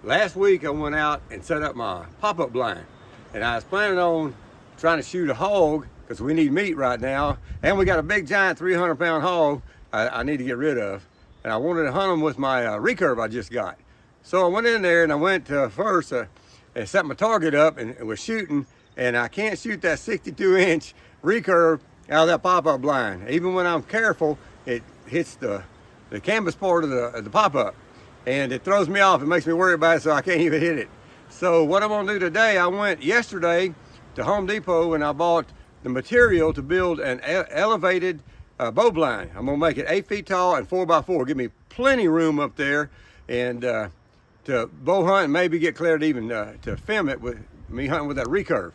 last week I went out and set up my pop-up blind, and I was planning on trying to shoot a hog because we need meat right now, and we got a big giant 300-pound hog I need to get rid of, and I wanted to hunt them with my recurve I just got. So I went in there and I went first and set my target up and was shooting, and I can't shoot that 62-inch recurve out of that pop-up blind. Even when I'm careful, it hits the canvas part of the pop-up, and it throws me off. It makes me worry about it, so I can't even hit it. So what I'm gonna do today, I went yesterday to Home Depot and I bought the material to build an elevated bow blind. I'm gonna make it 8 feet tall and 4x4. Give me plenty room up there, and to bow hunt and maybe get cleared even to film it with me hunting with that recurve.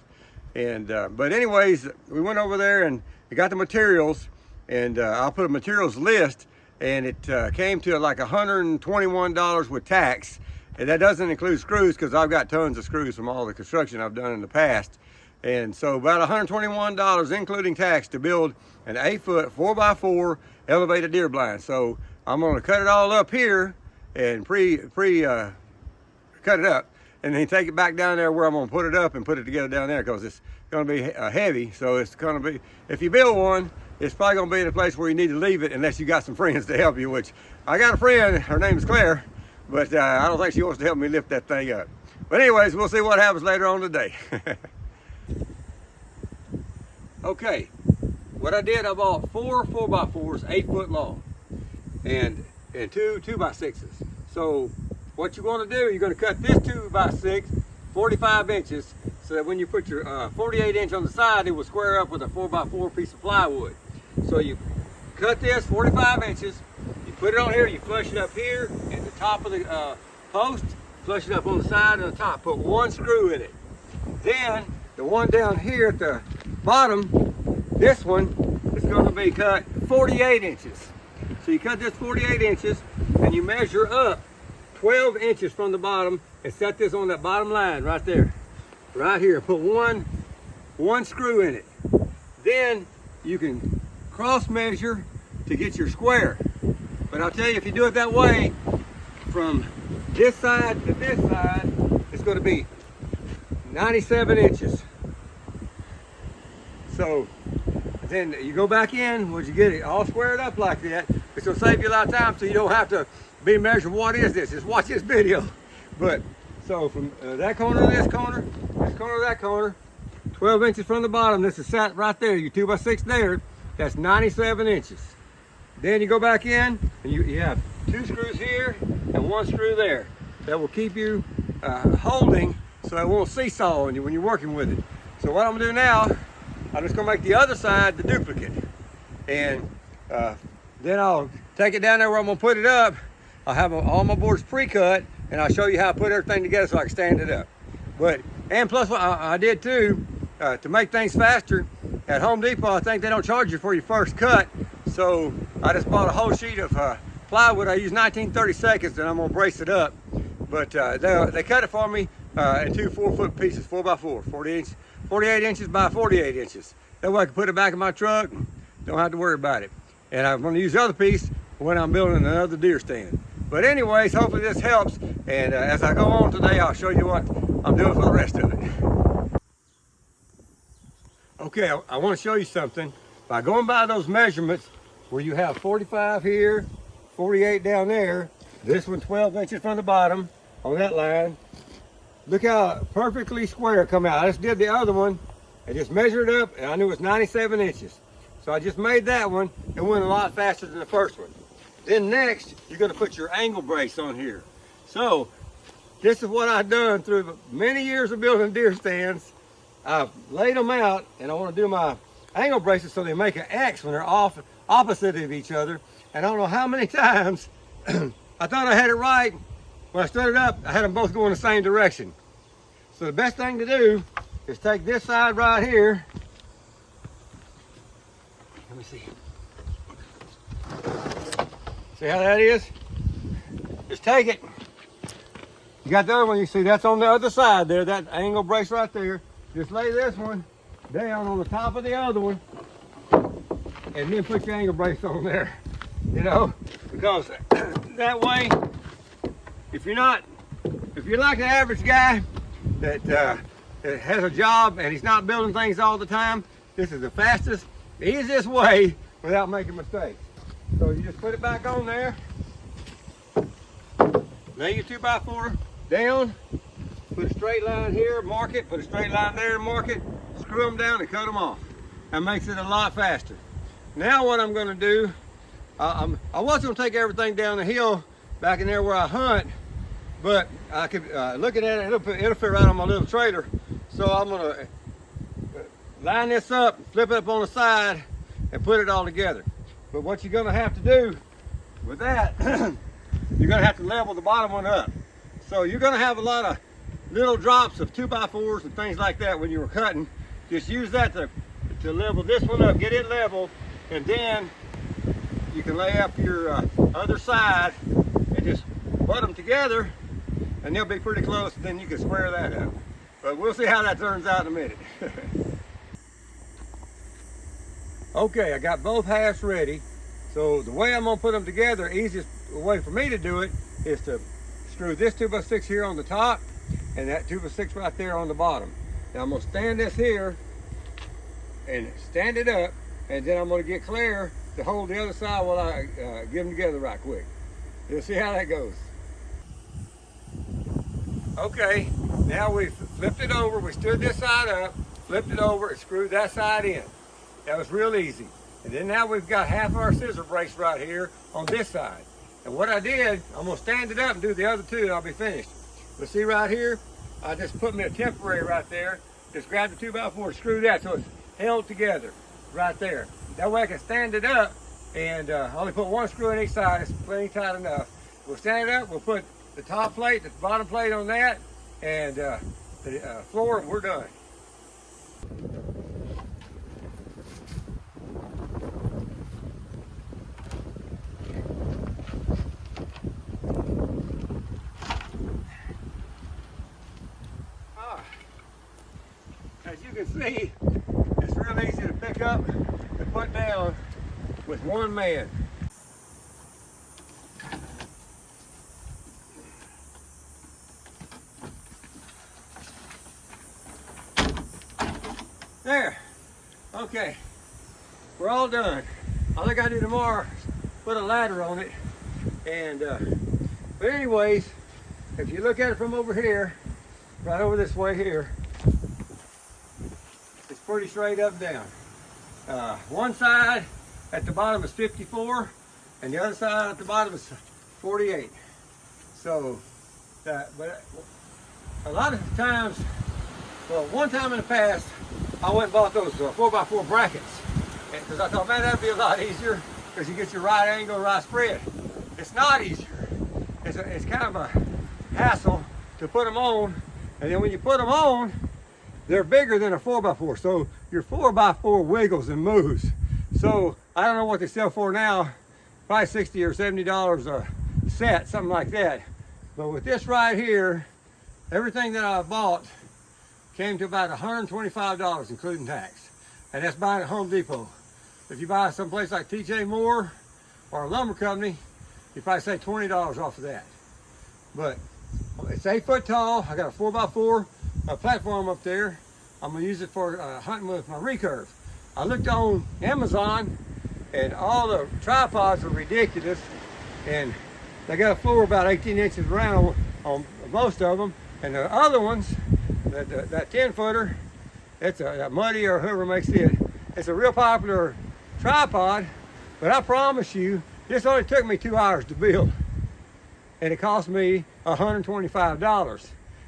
And but anyways, we went over there and we got the materials, and I'll put a materials list, and it came to like $121 with tax, and that doesn't include screws because I've got tons of screws from all the construction I've done in the past. And so about $121 including tax to build an 8-foot 4x4 elevated deer blind. So I'm going to cut it all up here and cut it up, and then take it back down there where I'm going to put it up and put it together down there, because it's going to be heavy. So it's going to be, if you build one, it's probably going to be in a place where you need to leave it unless you got some friends to help you, which I got a friend, her name is Claire, but I don't think she wants to help me lift that thing up. But anyways, we'll see what happens later on today. Okay, what I did, I bought 4 4x4s, 8 foot long, and 2 2x6s. So what you're going to do, you're going to cut this 2x6 45 inches, so that when you put your 48 inch on the side, it will square up with a 4x4 piece of plywood. So you cut this 45 inches, you put it on here, you flush it up here at the top of the post, flush it up on the side and the top, put 1 screw in it. Then the one down here at the bottom, this one is going to be cut 48 inches. So you cut this 48 inches and you measure up 12 inches from the bottom and set this on that bottom line right there, right here. Put one screw in it. Then you can cross measure to get your square. But I'll tell you, if you do it that way, from this side to this side, it's going to be 97 inches. So then you go back in, once you get it all squared up like that, it's going to save you a lot of time, so you don't have to be measuring what is this. Just watch this video. But so from that corner to this corner to that corner, 12 inches from the bottom, this is sat right there, your 2x6 there, that's 97 inches. Then you go back in and you have 2 screws here and 1 screw there. That will keep you holding, so it won't seesaw on you when you're working with it. So what I'm gonna do now, I'm just gonna make the other side the duplicate, and then I'll take it down there where I'm gonna put it up. I'll have all my boards pre-cut, and I'll show you how I put everything together so I can stand it up. And plus what I did too, to make things faster, at Home Depot, I think they don't charge you for your first cut. So I just bought a whole sheet of plywood. I use 1930 seconds, and I'm gonna brace it up. But they cut it for me in 2 4-foot pieces, 4x4, 48 inches by 48 inches. That way I can put it back in my truck, don't have to worry about it. And I'm gonna use the other piece when I'm building another deer stand. But anyways, hopefully this helps. And as I go on today, I'll show you what I'm doing for the rest of it. Okay, I want to show you something. By going by those measurements, where you have 45 here, 48 down there, this one 12 inches from the bottom on that line. Look how perfectly square it come out. I just did the other one and just measured it up, and I knew it was 97 inches. So I just made that one. It went a lot faster than the first one. Then next, you're gonna put your angle brace on here. So this is what I've done through many years of building deer stands. I've laid them out, and I want to do my angle braces so they make an X when they're opposite of each other. And I don't know how many times I thought I had it right. When I stood it up, I had them both going the same direction. So the best thing to do is take this side right here. Let me see. See how that is? Just take it. You got the other one, you see that's on the other side there, that angle brace right there. Just lay this one down on the top of the other one, and then put your angle brace on there. You know, because that way, if you're not if you're like the average guy that has a job and he's not building things all the time, this is the fastest, easiest way without making mistakes. So you just put it back on there, lay your 2x4 down, put a straight line here, mark it, put a straight line there, mark it, screw them down and cut them off. That makes it a lot faster. Now what I'm gonna do, I was gonna take everything down the hill back in there where I hunt, but I could, looking at it, it'll fit right on my little trailer. So I'm gonna line this up, flip it up on the side, and put it all together. But what you're gonna have to do with that, you're gonna have to level the bottom one up. So you're gonna have a lot of little drops of 2x4s and things like that when you were cutting. Just use that to level this one up, get it level, and then you can lay up your other side and just butt them together, and they'll be pretty close, and then you can square that up. But we'll see how that turns out in a minute. Okay, I got both halves ready. So the way I'm gonna put them together, easiest way for me to do it is to screw this 2x6 here on the top and that 2x6 right there on the bottom. Now I'm gonna stand this here and stand it up, and then I'm gonna get Claire to hold the other side while I get them together right quick. You'll see how that goes. Okay, now we've flipped it over, we stood this side up, flipped it over, and screwed that side in. That was real easy. And then now we've got half of our scissor brace right here on this side. And what I did, I'm gonna stand it up and do the other two and I'll be finished. But see right here, I just put me a temporary right there. Just grab the 2x4, screw that so it's held together right there. That way I can stand it up and only put one screw in each side. It's plenty tight enough. We'll stand it up, we'll put the top plate, the bottom plate on that, and the floor, and we're done. As you can see, it's real easy to pick up and put down with one man. There. Okay. We're all done. All I gotta do tomorrow is put a ladder on it. And but anyways, if you look at it from over here, right over this way here, it's pretty straight up and down. One side at the bottom is 54 and the other side at the bottom is 48. So but a lot of times, well, one time in the past I went and bought those 4x4 brackets because I thought, man, that'd be a lot easier because you get your right angle, right spread. It's not easier. It's kind of a hassle to put them on, and then when you put them on, they're bigger than a 4x4, so your 4x4 wiggles and moves. So I don't know what they sell for now, probably $60 or $70 a set, something like that. But with this right here, everything that I bought came to about $125, including tax. And that's buying at Home Depot. If you buy someplace like TJ Moore or a lumber company, you probably save $20 off of that. But it's 8 foot tall. I got a 4x4 platform up there. I'm gonna use it for hunting with my recurve. I looked on Amazon and all the tripods are ridiculous. And they got a floor about 18 inches around on most of them. And the other ones, that 10 footer, it's a Muddy or whoever makes it. It's a real popular tripod, but I promise you, this only took me 2 hours to build. And it cost me $125.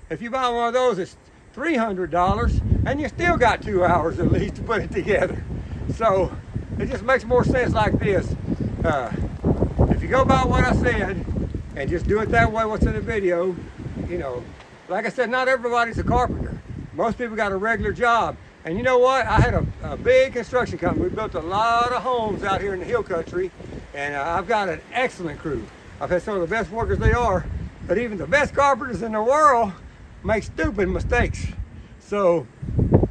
If you buy one of those, it's $300, and you still got 2 hours at least to put it together. So it just makes more sense like this. If you go by what I said and just do it that way, what's in the video, you know, like I said, not everybody's a carpenter. Most people got a regular job. And you know what? I had a big construction company. We built a lot of homes out here in the hill country, and I've got an excellent crew. I've had some of the best workers they are, but even the best carpenters in the world make stupid mistakes. So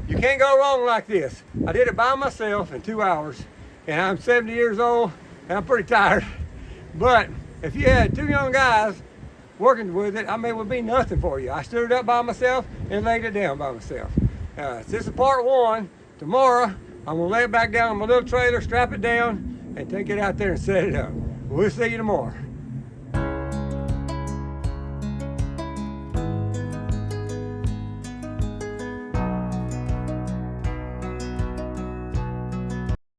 you can't go wrong like this. I did it by myself in 2 hours, and I'm 70 years old, and I'm pretty tired. But if you had two young guys working with it, I mean, it would be nothing for you. I stood it up by myself and laid it down by myself. This is part one. Tomorrow, I'm gonna lay it back down on my little trailer, strap it down, and take it out there and set it up. We'll see you tomorrow.